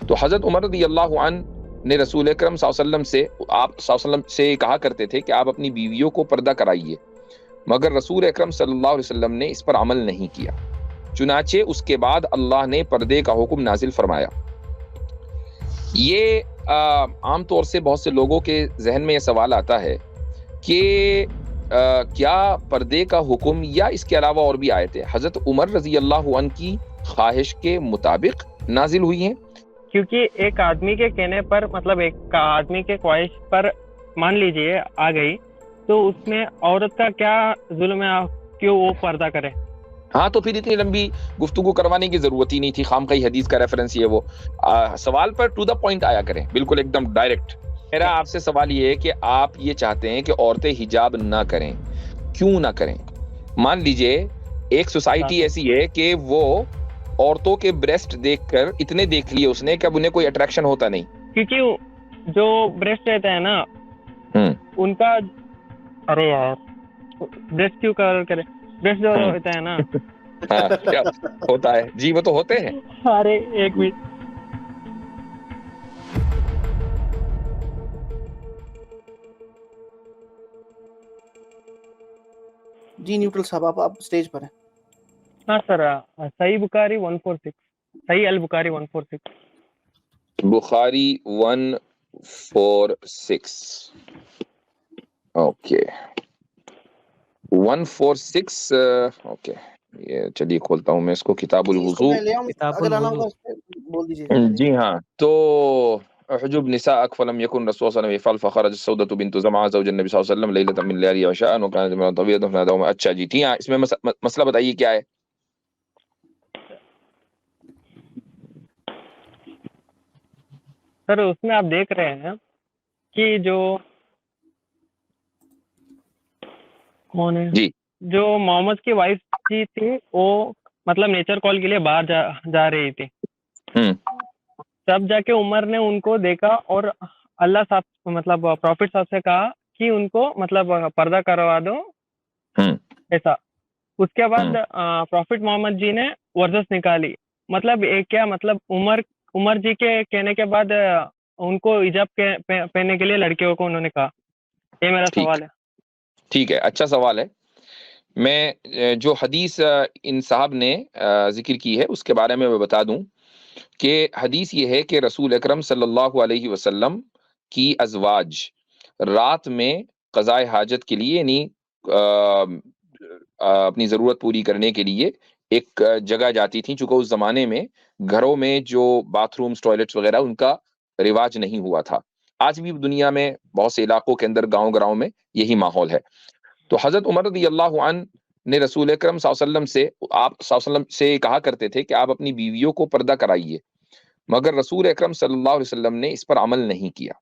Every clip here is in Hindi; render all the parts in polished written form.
तो हज़रत उमर रज़ियल्लाहु अन्हु ने रसूल अकरम सल्लल्लाहु अलैहि वसल्लम से कहा करते थे कि आप अपनी बीवियों को पर्दा कराइए, मगर रसूल अकरम सल्लल्लाहु अलैहि वसल्लम ने इस पर अमल नहीं किया। चुनाचे उसके बाद अल्लाह ने पर्दे का हुक्म नाजिल फरमाया। ये आम तौर से बहुत से लोगों के जहन में ये सवाल आता है कि क्या पर्दे का हुक्म या इसके अलावा और भी आयतें हज़रत उमर रज़ियल्लाहु अन्हु की ख्वाहिश के मुताबिक नाजिल हुई हैं? क्योंकि एक आदमी के कहने पर, मतलब एक आदमी के ख्वाहिश पर मान लीजिए आ गई, तो उसमें औरत का क्या जुल्म है, क्यों वो पर्दा करे? हाँ, तो फिर इतनी लंबी गुफ्तगू करवाने की जरूरत ही नहीं थी। खामखा हदीस का रेफरेंस ये वो सवाल पर टू द पॉइंट आया करें, बिल्कुल एकदम डायरेक्ट। मेरा आपसे सवाल ये है कि आप ये चाहते हैं कि औरतें हिजाब ना करें, क्यों ना करें? मान लीजिए एक सोसाइटी ऐसी है कि वो औरतों के ब्रेस्ट देखकर इतने देख लिए उसने कि अब उन्हें कोई अट्रैक्शन होता नहीं। क्योंकि जो ब्रेस्ट रहता है ना, उनका, अरे यार ब्रेस्ट क्यों कवर करे, ब्रेस्ट जो होता है ना हाँ, क्या होता है जी? वो तो होते हैं। अरे एक मिनट, जी न्यूट्रल साहब आप स्टेज पर हैं। हाँ सर, सही बुखारी 146, सही अल बुखारी 146, बुखारी 146, ओके 146, ओके। ये चलिए खोलता हूँ मैं इसको, किताबुल वुज़ू। बोल दीजिए। जी हाँ, तो हुजुब निसाअक फलम यकुन रसूल सल्लल्लाहु अलैहि वसल्लम फ़खरजत सौदतु बिन्तु ज़मआ ज़ौजन नबी सल्लल्लाहु अलैहि वसल्लम लैलतन मिन लयालिहा व शाअन व कानत इम्राअतन तवीलतन फनादाहुमा। अच्छा जी, ठीक है, इसमें मसला बताइए क्या है? सर उसमें आप देख रहे हैं कि जो कौन है जी, जो मोहम्मद की वाइफ जी थी, वो मतलब नेचर कॉल के लिए बाहर जा रही थी। तब जाके उमर ने उनको देखा और अल्लाह साहब, मतलब प्रॉफिट साहब से कहा कि उनको मतलब पर्दा करवा दो ऐसा। उसके बाद प्रॉफिट मोहम्मद जी ने वर्दस निकाली। मतलब एक क्या मतलब उमर जी के कहने के बाद उनको हिजाब पहनने के लिए लड़कियों को उन्होंने कहा। ये मेरा सवाल है। ठीक है, अच्छा सवाल है। मैं जो हदीस इन साहब ने जिक्र की है उसके बारे में मैं बता दूं कि हदीस ये है कि रसूल अकरम सल्लल्लाहु अलैहि वसल्लम की अज़वाज रात में क़ज़ाए हाजत के लिए, यानी अपनी ज़रूरत पूरी करने के लिए एक जगह जाती थी। चूँकि उस ज़माने में घरों में जो बाथरूम्स, टॉयलेट्स वगैरह उनका रिवाज नहीं हुआ था। आज भी दुनिया में बहुत से इलाकों के अंदर, गाँव-गराँव में यही माहौल है। तो हज़रत उमर रज़ियल्लाहु अन्हु ने रसूल अकरम सल्लल्लाहु अलैहि वसल्लम से कहा करते थे कि आप अपनी बीवियों को पर्दा कराइए, मगर रसूल अकरम सल्लल्लाहु अलैहि वसल्लम ने इस पर अमल नहीं किया।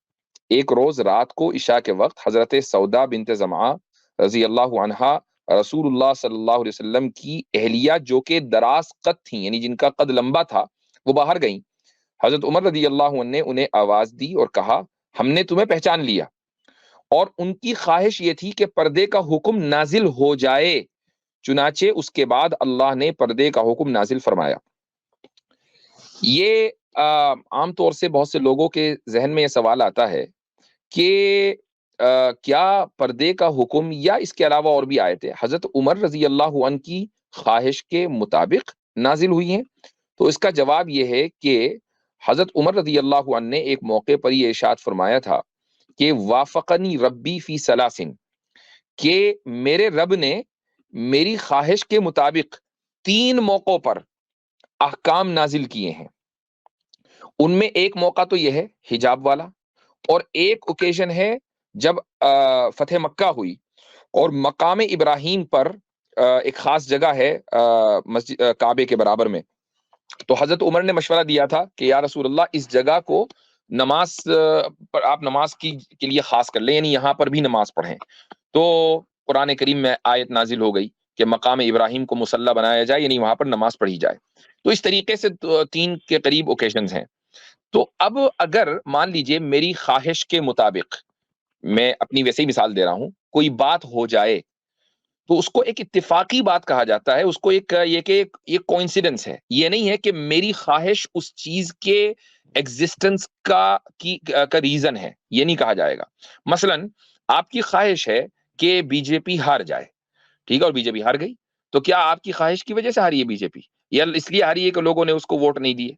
एक रोज रात को इशा के वक्त हजरत सौदा बिन्त ज़मआ रज़ियल्लाहु अन्हा रसूलुल्लाह सल्लल्लाहु अलैहि वसल्लम की अहलिया, जो कि दराज कद थी, यानी जिनका कद लंबा था, वो बाहर गईं। हजरत उमर रज़ियल्लाहु अन्हु ने उन्हें आवाज दी और कहा, हमने तुम्हें पहचान लिया। और उनकी ख्वाहिश ये थी कि पर्दे का हुक्म नाजिल हो जाए। चुनाचे उसके बाद अल्लाह ने पर्दे का हुक्म नाजिल फरमाया। ये आम तौर से बहुत से लोगों के जहन में ये सवाल आता है कि क्या पर्दे का हुक्म या इसके अलावा और भी आयतें हजरत उमर रज़ियल्लाहु अन्हु की ख्वाहिश के मुताबिक नाजिल हुई हैं? तो इसका जवाब ये है कि हजरत उमर रज़ियल्लाहु अन्हु ने एक मौके पर ये इरशाद फरमाया था कि वाफ़क़नी रब्बी फ़ी सलासिन, कि मेरे रब ने मेरी ख्वाहिश के मुताबिक 3 मौकों पर अहकाम नाजिल किए हैं। उनमें एक मौका तो यह है हिजाब वाला, और एक ओकेजन है जब फतेह मक्का हुई और मकाम इब्राहिम पर एक खास जगह है मस्जिद काबे के बराबर में। तो हजरत उमर ने मशवरा दिया था कि या रसूल अल्लाह, इस जगह को नमाज पर आप नमाज के लिए खास कर लें, यानी यहाँ पर भी नमाज पढ़ें। तो कुरान करीम में आयत नाजिल हो गई कि मकाम इब्राहिम को मुसल्ला बनाया जाए, यानी वहां पर नमाज पढ़ी जाए। तो इस तरीके से 3 के करीब ओकेजन्स हैं। तो अब अगर मान लीजिए मेरी ख्वाहिश के मुताबिक, मैं अपनी वैसे ही मिसाल दे रहा हूं, कोई बात हो जाए, तो उसको एक इत्तेफाकी बात कहा जाता है। उसको एक ये कि ये कोइंसिडेंस है। ये नहीं है कि मेरी ख्वाहिश उस चीज के एग्जिस्टेंस का रीजन है, ये नहीं कहा जाएगा। मसलन आपकी ख्वाहिश है कि बीजेपी हार जाए, ठीक है, और बीजेपी हार गई, तो क्या आपकी ख्वाहिश की वजह से हारी है बीजेपी, या इसलिए हारी है कि लोगों ने उसको वोट नहीं दिए?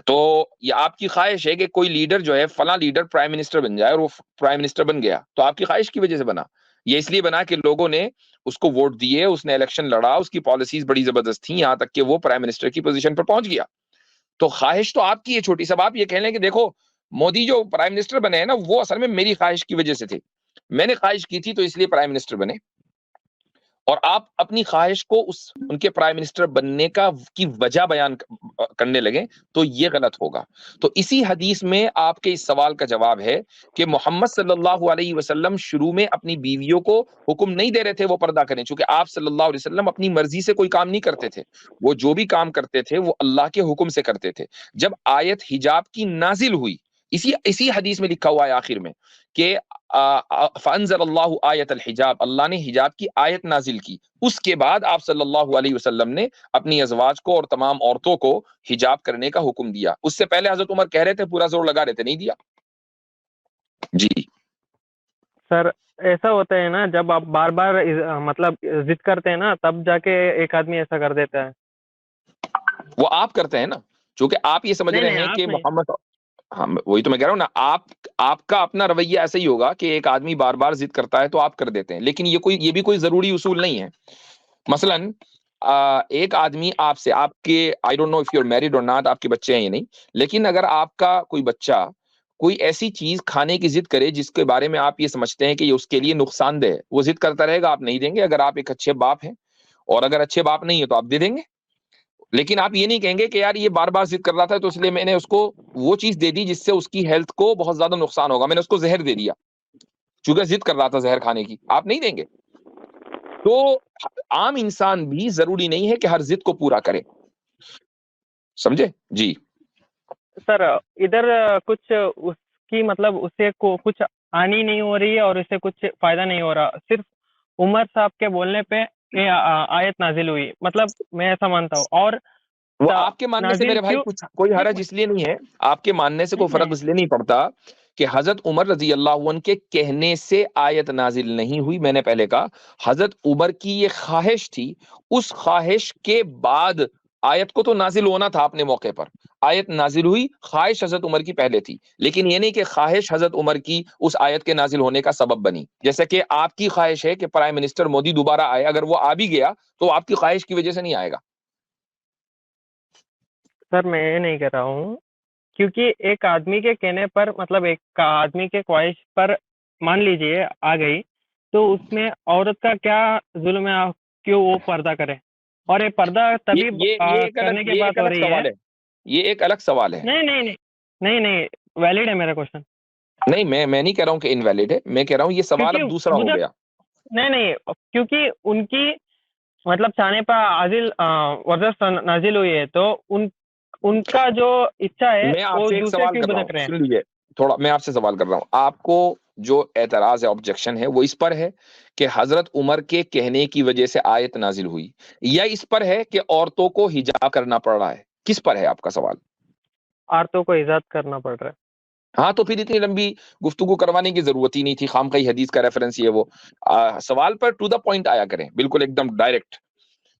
तो ये आपकी ख्वाहिश है कि कोई लीडर जो है, फला लीडर प्राइम मिनिस्टर बन जाए, और वो प्राइम मिनिस्टर बन गया, तो आपकी ख्वाहिश की वजह से बना। ये इसलिए बना कि लोगों ने उसको वोट दिए, उसने इलेक्शन लड़ा, उसकी पॉलिसीज बड़ी जबरदस्त थी, यहां तक कि वो प्राइम मिनिस्टर की पोजीशन पर पहुंच गया। तो ख्वाहिश तो आपकी है छोटी। सब आप ये कह लें कि देखो मोदी जो प्राइम मिनिस्टर बने हैं ना, वो असल में मेरी ख्वाहिश की वजह से थे, मैंने ख्वाहिश की थी तो इसलिए प्राइम मिनिस्टर बने, और आप अपनी ख्वाहिश को उनके प्राइम मिनिस्टर बनने की वजह बयान करने लगे, तो ये गलत होगा। तो इसी हदीस में आपके इस सवाल का जवाब है कि मोहम्मद सल्लल्लाहु अलैहि वसल्लम शुरू में अपनी बीवियों को हुक्म नहीं दे रहे थे वो पर्दा करें, क्योंकि आप सल्लल्लाहु अलैहि वसल्लम अपनी मर्जी से कोई काम नहीं करते थे, वो जो भी काम करते थे वो अल्लाह के हुक्म से करते थे। जब आयत हिजाब की नाजिल हुई, इसी इसी हदीस में लिखा हुआ है आखिर में कि फ़अंज़लल्लाहु आयतल हिजाब, अल्लाह ने हिजाब की आयत नाजिल की, उसके बाद आप सल्लल्लाहु अलैहि वसल्लम ने अपनी अज़वाज को और तमाम औरतों को हिजाब करने का हुक्म दिया। उससे पहले हज़रत उमर कह रहे थे, पूरा जोर लगा रहे थे, नहीं दिया। जी सर ऐसा होता है ना, जब आप बार बार मतलब जिद करते हैं ना, तब जाके एक आदमी ऐसा कर देता है। वो आप करते हैं ना, क्योंकि आप ये समझ रहे हैं कि मोहम्मद, हाँ वही तो मैं कह रहा हूँ ना, आपका अपना रवैया ऐसा ही होगा कि एक आदमी बार बार जिद करता है तो आप कर देते हैं, लेकिन ये भी कोई जरूरी उसूल नहीं है। मसलन एक आदमी आपसे, आपके, I don't know if you are married और नॉट, आपके बच्चे हैं या नहीं, लेकिन अगर आपका कोई बच्चा कोई ऐसी चीज खाने की जिद करे जिसके बारे में आप ये समझते हैं कि ये उसके लिए नुकसानदेह है, वो जिद करता रहेगा, आप नहीं देंगे। अगर आप एक अच्छे बाप हैं, और अगर अच्छे बाप नहीं है तो आप दे देंगे, लेकिन आप ये नहीं कहेंगे कि यार ये बार बार जिद कर रहा था तो इसलिए मैंने उसको वो चीज दे दी जिससे उसकी हेल्थ को बहुत ज्यादा नुकसान होगा, मैंने उसको जहर दे दिया क्योंकि जिद कर रहा था जहर खाने की, आप नहीं देंगे। तो आम इंसान भी जरूरी नहीं है कि हर जिद को पूरा करे, समझे? जी सर इधर कुछ उसकी मतलब उससे कुछ हानि नहीं हो रही है और उससे कुछ फायदा नहीं हो रहा, सिर्फ उमर साहब के बोलने पे ये आयत नाजिल हुई, मतलब मैं ऐसा मानता हूँ। और वो आपके मानने से नाजिल मेरे भाई क्यों? कुछ कोई हरज इसलिए नहीं है, आपके मानने से कोई फर्क इसलिए नहीं पड़ता कि हजरत उमर रजी अल्लाह अन्हु के कहने से आयत नाजिल नहीं हुई। मैंने पहले कहा हजरत उमर की ये ख्वाहिश थी, उस ख्वाहिश के बाद आयत को तो नाजिल होना था अपने मौके पर, आयत नाजिल हुई, ख्वाहिश हजरत उमर की पहले थी, लेकिन ये नहीं कि ख्वाहिश हजरत उमर की उस आयत के नाजिल होने का सबब बनी। जैसे कि आपकी ख्वाहिश है कि प्राइम मिनिस्टर मोदी दोबारा आए, अगर वो आ भी गया तो आपकी ख्वाहिश की वजह से नहीं आएगा। सर मैं ये नहीं कह रहा हूँ, क्योंकि एक आदमी के कहने पर, मतलब एक आदमी के ख्वाहिश पर मान लीजिए आ गई, तो उसमें औरत का क्या जुल्म है, क्यों वो पर्दा करे? और ये पर्दा तभी करने के बाद हो रही है। ये एक अलग सवाल है। नहीं नहीं नहीं नहीं नहीं, वैलिड है मेरा क्वेश्चन। नहीं, मैं नहीं कह रहा हूँ कि इनवैलिड है, मैं कह रहा हूँ ये सवाल अब दूसरा हो गया। नहीं नहीं, क्योंकि उनकी मतलब चाहने पर आजिल वर्जस नाजिल हुई है, तो उनका जो इच्छा है मैं वो आपसे एक दूसरे सवाल क्यों कर रहा भटक रहे हूँ, हैं? सुन लीजिए थोड़ा, मैं आपसे सवाल कर रहा हूँ, आपको जो एतराज है, ऑब्जेक्शन है, वो इस पर है कि हजरत उमर के कहने की वजह से आयत नाजिल हुई, या इस पर है कि औरतों को हिजाब करना पड़ रहा है? किस पर है आपका सवाल? औरतों को इजाद करना पड़ रहा है। हाँ, तो फिर इतनी लंबी गुफ्तगू करवाने की जरूरत ही नहीं थी, खामखा हदीस का रेफरेंस ये वो, सवाल पर टू द पॉइंट आया करें, बिल्कुल एकदम डायरेक्ट।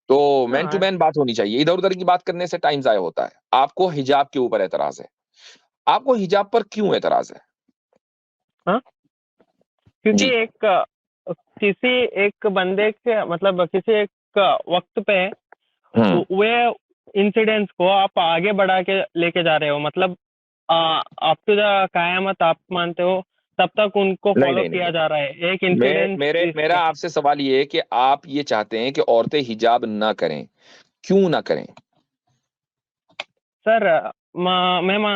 तो मैन टू मैन बात होनी चाहिए, इधर उधर की बात करने से टाइम जाया होता है। आपको हिजाब के ऊपर एतराज है, आपको हिजाब पर क्यों एतराज है? हाँ, क्योंकि किसी एक बंदे के मतलब किसी एक वक्त पे वे इंसिडेंट्स को आप आगे बढ़ा के लेके जा रहे हो, मतलब आप तो कयामत आप मानते हो, तब तक उनको फॉलो किया जा रहा है एक इंसिडेंट। मेरा आपसे सवाल ये है कि आप ये चाहते हैं कि औरतें हिजाब ना करें, क्यों ना करें? सर मैम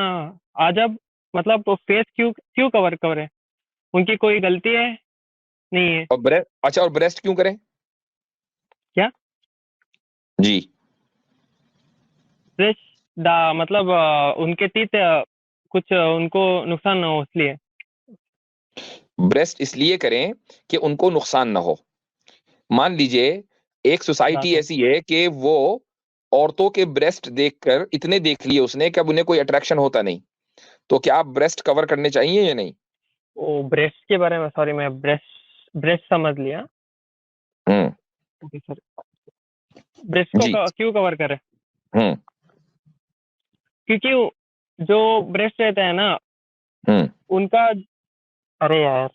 आज अब मतलब फेस क्यों कवर करें? उनकी कोई गलती है? नहीं है। और ब्रेस्ट, अच्छा, और ब्रेस्ट क्यों करें? क्या जी, ब्रेस्ट मतलब उनके तीत कुछ उनको नुकसान ना हो इसलिए। ब्रेस्ट इसलिए करें कि उनको नुकसान ना हो। मान लीजिए एक सोसाइटी ऐसी है कि वो औरतों के ब्रेस्ट देखकर इतने देख लिए उसने कि अब उन्हें कोई अट्रैक्शन होता नहीं, तो क्या आप ब्रेस्ट कवर करने चाहिए या नहीं? वो ब्रेस्ट के बारे में, सॉरी, मैं ब्रेस्ट ब्रेस्ट समझ लिया। ओके सर, ब्रेस्ट को जी। क्यों कवर करें? हम्म क्योंकि जो ब्रेस्ट रहता है ना उनका, अरे यार,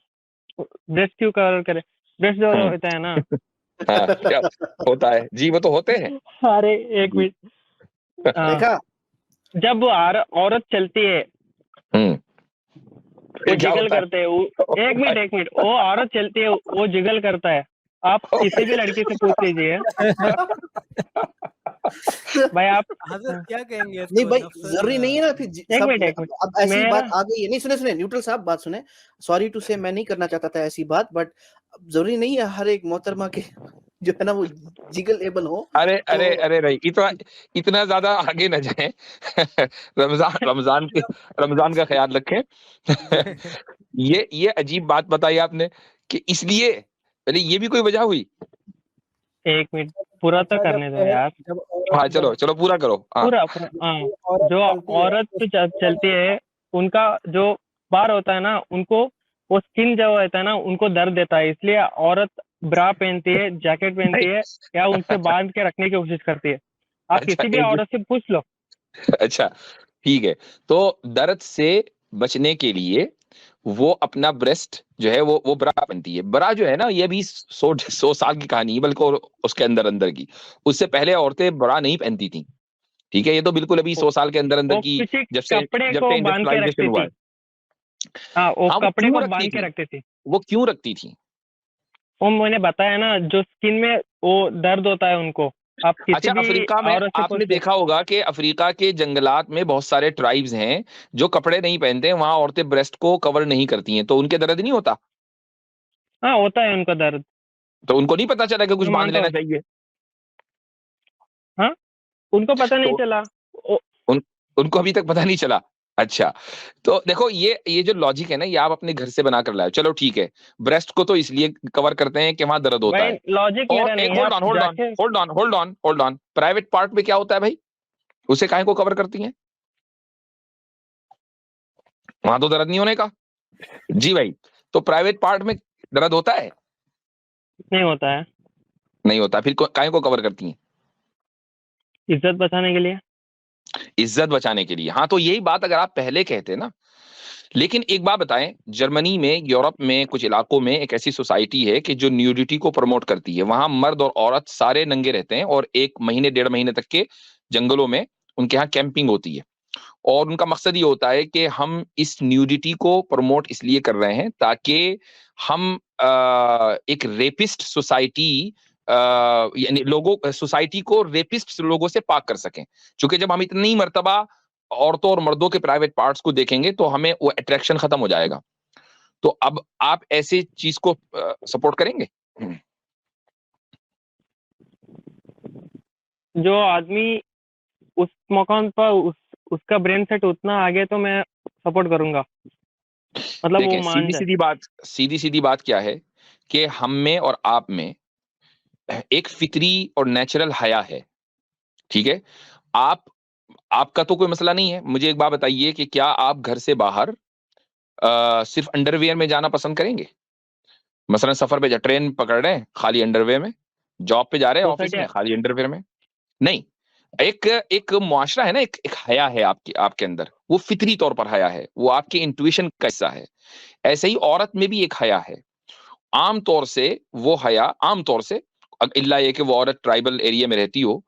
ब्रेस्ट क्यों कवर करे? ब्रेस्ट जो होता है ना हाँ, क्या होता है जी? वो तो होते हैं। अरे एक मिनट, देखा, जब वो औरत चलती है वो क्या जिगल होता है? करते हैं। एक मिनट, वो औरत चलती है वो जिगल करता है। आप किसी भी लड़की से पूछ लीजिए भाई, आप हजरत क्या कहेंगे? नहीं भाई, जरूरी नहीं है ना फिर एक मिनट, अब ऐसी बात आ गई है। नहीं, सुने न्यूट्रल साहब, बात सुने। सॉरी टू से, मैं नहीं करना चाहता था ऐसी बात, बट जरूरी नहीं है हर एक मोहतरमा के जो है ना वो जिगल एबल हो। अरे तो... अरे नहीं, इतना ज्यादा आगे न जाएं। रमजान का ख्याल रखें। ये अजीब बात बताई आपने कि इसलिए, अरे ये भी कोई वजह हुई? एक मिनट, पूरा तो करने दो यार। हाँ चलो पूरा करो। पूरा जो औरत चलती है उनका जो बार होता है ना, उनको वो स्किन जो होता है ना उनको दर्द देता है, इसलिए औरत ब्रा पहनती है, जैकेट पहनती है, या उनसे बांध के रखने की कोशिश करती है। आप अच्छा, किसी भी औरत से पूछ लो। अच्छा ठीक है, तो दर्द से बचने के लिए वो अपना ब्रेस्ट जो है वो ब्रा पहनती है। ब्रा जो है ना, ये भी 100 साल की कहानी है, बल्कि उसके अंदर की। उससे पहले औरतें ब्रा नहीं पहनती थी, ठीक है? ये तो बिल्कुल अभी 100 साल के अंदर की, जब से इंडस्ट्रियलाइजेशन हुआ है। वो कपड़े को बांध के रखती थी। वो क्यों रखती थी? वो मैंने बताया ना, जो स्किन में वो दर्द होता है उनको। आप किसी अच्छा, भी अफ्रीका में आपने देखा होगा कि अफ्रीका के जंगलात में बहुत सारे ट्राइब्स हैं जो कपड़े नहीं पहनते हैं, वहां औरतें ब्रेस्ट को कवर नहीं करती हैं, तो उनके दर्द नहीं होता? हाँ, होता है उनका दर्द। तो उनको नहीं पता चला कि कुछ बांध लेना चाहिए? हाँ, उनको पता नहीं चला। उनको अभी तक पता नहीं चला। अच्छा, तो देखो ये जो लॉजिक है ना, ये आप अपने घर से बना कर लाए। चलो ठीक है, ब्रेस्ट को तो इसलिए कवर करते हैं कि वहां दर्द होता है। लॉजिक मेरा नहीं है। होल्ड ऑन, प्राइवेट पार्ट में क्या होता है भाई? उसे काहे को कवर करती हैं? वहां तो दर्द नहीं होने का। जी भाई, तो प्राइवेट पार्ट में दर्द होता है? नहीं होता है। नहीं होता, फिर काहे को कवर करती हैं? इज्जत बचाने के लिए। इज्जत बचाने के लिए, हाँ। तो यही बात अगर आप पहले कहते ना। लेकिन एक बात बताएं, जर्मनी में, यूरोप में कुछ इलाकों में एक ऐसी सोसाइटी है कि जो न्यूडिटी को प्रमोट करती है। वहां मर्द और औरत सारे नंगे रहते हैं और 1 महीने 1.5 महीने तक के जंगलों में उनके यहाँ कैंपिंग होती है। और उनका मकसद ये होता है कि हम इस न्यूडिटी को प्रमोट इसलिए कर रहे हैं ताकि हम एक रेपिस्ट सोसाइटी, यानी सोसाइटी को रेपिस्ट लोगों से पाक कर सकें। क्योंकि जब हम इतनी मर्तबा औरतों और मर्दों के प्राइवेट पार्ट्स को देखेंगे तो हमें वो अट्रैक्शन खत्म हो जाएगा। तो अब आप ऐसे चीज को सपोर्ट करेंगे? जो आदमी उस मकान पर उसका ब्रेन सेट उतना आगे, तो मैं सपोर्ट करूंगा। मतलब वो मान जाए। सीधी सीधी बात क्या है कि हम में और आप में एक फितरी और नेचुरल हया है, ठीक है? आपका तो कोई मसला नहीं है। मुझे एक बात बताइए कि क्या आप घर से बाहर सिर्फ अंडरवियर में जाना पसंद करेंगे? मसलन सफर पे ट्रेन पकड़ रहे हैं खाली अंडरवियर में, जॉब पे जा रहे हैं ऑफिस में खाली अंडरवियर में? नहीं, एक मुआशरा है ना, एक हया है आपके अंदर, वो फितरी तौर पर हया है, वो आपके इंट्यूशन का हिस्सा है। ऐसे ही औरत में भी एक हया है। आमतौर से वो हया, आमतौर से, इल्ला ये कि वो औरत ट्राइबल एरिया में रहती हो,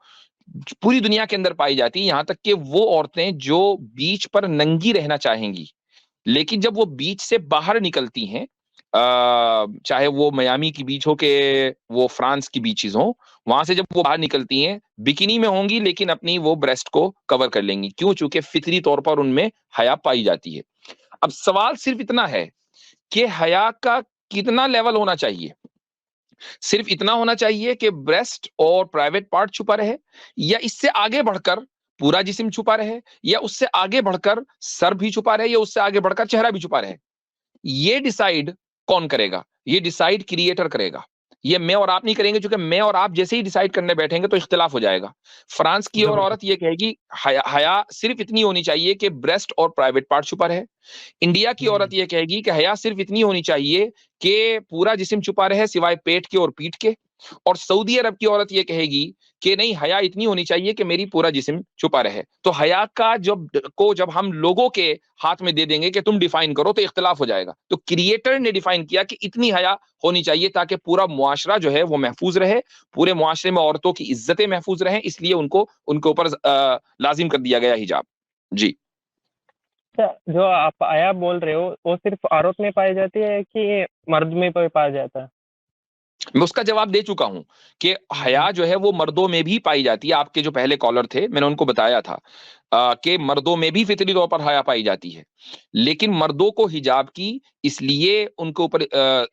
पूरी दुनिया के अंदर पाई जाती है। यहां तक कि वो औरतें जो बीच पर नंगी रहना चाहेंगी, लेकिन जब वो बीच से बाहर निकलती हैं, चाहे वो मियामी की बीच हो के वो फ्रांस की बीचेस हो, वहां से जब वो बाहर निकलती हैं बिकिनी में होंगी, लेकिन अपनी वो ब्रेस्ट को कवर कर लेंगी। क्यों? चूंकि फितरी तौर पर उनमें हया पाई जाती है। अब सवाल सिर्फ इतना है कि हया का कितना लेवल होना चाहिए? सिर्फ इतना होना चाहिए कि ब्रेस्ट और प्राइवेट पार्ट छुपा रहे, या इससे आगे बढ़कर पूरा जिस्म छुपा रहे, या उससे आगे बढ़कर सर भी छुपा रहे, या उससे आगे बढ़कर चेहरा भी छुपा रहे? ये डिसाइड कौन करेगा? ये डिसाइड क्रिएटर करेगा। ये मैं और आप नहीं करेंगे, क्योंकि मैं और आप जैसे ही डिसाइड करने बैठेंगे तो इख्तिलाफ हो जाएगा। फ्रांस की और औरत ये कहेगी हया सिर्फ इतनी होनी चाहिए कि ब्रेस्ट और प्राइवेट पार्ट छुपा रहे। इंडिया की औरत ये कहेगी कि हया सिर्फ इतनी होनी चाहिए कि पूरा जिस्म छुपा रहे सिवाय पेट के और पीठ के। और सऊदी अरब की औरत ये कहेगी कि नहीं, हया इतनी होनी चाहिए कि मेरी पूरा जिस्म छुपा रहे। तो हया का जब हम लोगों के हाथ में दे देंगे कि तुम डिफाइन करो, तो इख्तिलाफ हो जाएगा। तो क्रिएटर ने डिफाइन किया कि इतनी हया होनी चाहिए ताकि पूरा मुआशरा जो है वो महफूज रहे, पूरे मुआशरे में औरतों की इज्जतें महफूज रहें, इसलिए उनको उनके ऊपर लाजिम कर दिया गया हिजाब। जी। जो आप आया बोल रहे हो वो सिर्फ औरत में पाई जाती है कि मर्द में पाया जाता है? मैं उसका जवाब दे चुका हूं कि हया जो है वो मर्दों में भी पाई जाती है। आपके जो पहले कॉलर थे मैंने उनको बताया था कि मर्दों में भी फितरी तौर पर हया पाई जाती है, लेकिन मर्दों को हिजाब की इसलिए उनके ऊपर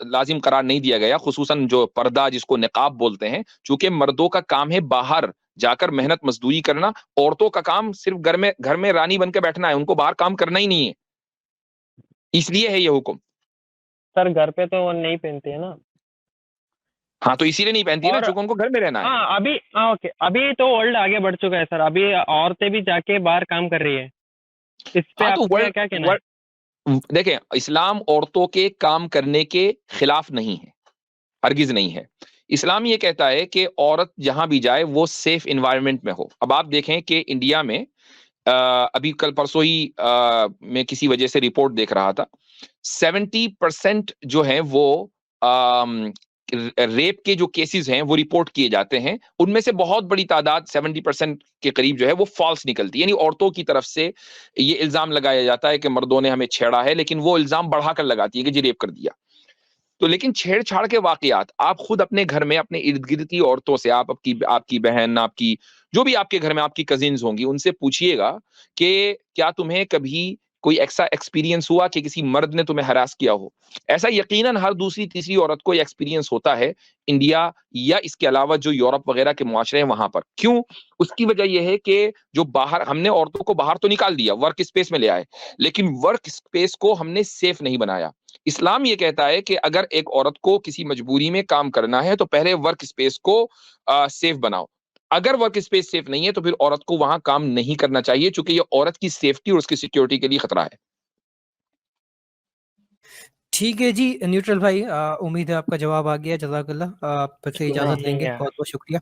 लाजिम करार नहीं दिया गया, खुसूसन जो पर्दा जिसको निकाब बोलते हैं, चूंकि मर्दों का काम है बाहर जाकर मेहनत मजदूरी करना, औरतों का काम सिर्फ घर में रानी बन के बैठना है, उनको बाहर काम करना ही नहीं है, इसलिए है ये हुक्म। सर घर पे तो वो नहीं पहनते है ना? हाँ, तो इसीलिए नहीं पहनती है ना, चूंकि उनको घर में रहना है। हाँ अभी ओके, अभी तो वर्ल्ड आगे बढ़ चुका है सर, अभी औरतें भी जाके बाहर काम कर रही है, इस पे हाँ, तो आपका क्या कहना है? देखें, इस्लाम औरतों के काम करने के खिलाफ नहीं है, हरगिज नहीं है। इस्लाम ये कहता है कि औरत जहां भी जाए वो सेफ इन्वायरमेंट में हो। अब आप देखें कि इंडिया में अभी कल परसों ही मैं किसी वजह से रिपोर्ट देख रहा था, 70% जो है वो रेप के जो केसेस हैं वो रिपोर्ट किए जाते हैं, उनमें से बहुत बड़ी तादाद 70% के करीब जो है वो फॉल्स निकलती है, यानी औरतों की तरफ से ये इल्जाम लगाया जाता है कि मर्दों ने हमें छेड़ा है, लेकिन वो इल्जाम बढ़ाकर लगाती है कि जी रेप कर दिया। तो लेकिन छेड़छाड़ के वाकयात आप खुद अपने घर में अपने इर्द गिर्द की औरतों से, आपकी बहन, आपकी जो भी आपके घर में आपकी कजिन्स होंगी, उनसे पूछिएगा कि क्या तुम्हें कभी कोई ऐसा एक्सपीरियंस हुआ कि किसी मर्द ने तुम्हें हरास किया हो। ऐसा यकीनन हर दूसरी तीसरी औरत को एक्सपीरियंस होता है, इंडिया या इसके अलावा जो यूरोप वगैरह के मुआशरे हैं वहां पर। क्यों? उसकी वजह यह है कि जो बाहर हमने औरतों को बाहर तो निकाल दिया, वर्क स्पेस में ले आए, लेकिन वर्क स्पेस को हमने सेफ नहीं बनाया। इस्लाम ये कहता है कि अगर एक औरत को किसी मजबूरी में काम करना है तो पहले वर्क स्पेस को सेफ बनाओ। अगर वर्क स्पेस सेफ नहीं है तो फिर औरत को वहां काम नहीं करना चाहिए, क्योंकि ये औरत की सेफ्टी और उसकी सिक्योरिटी के लिए खतरा है। ठीक है जी न्यूट्रल भाई, उम्मीद है आपका जवाब आ गया। जज़ाकल्लाह, आपसे इजाजत लेंगे, बहुत बहुत शुक्रिया।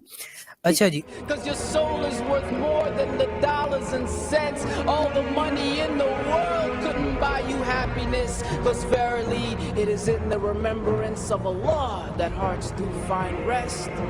अच्छा जी, Cause your soul is worth more than the dollars and cents. All the money in the world couldn't buy you happiness. Cause verily it is in the remembrance of Allah that hearts do find rest.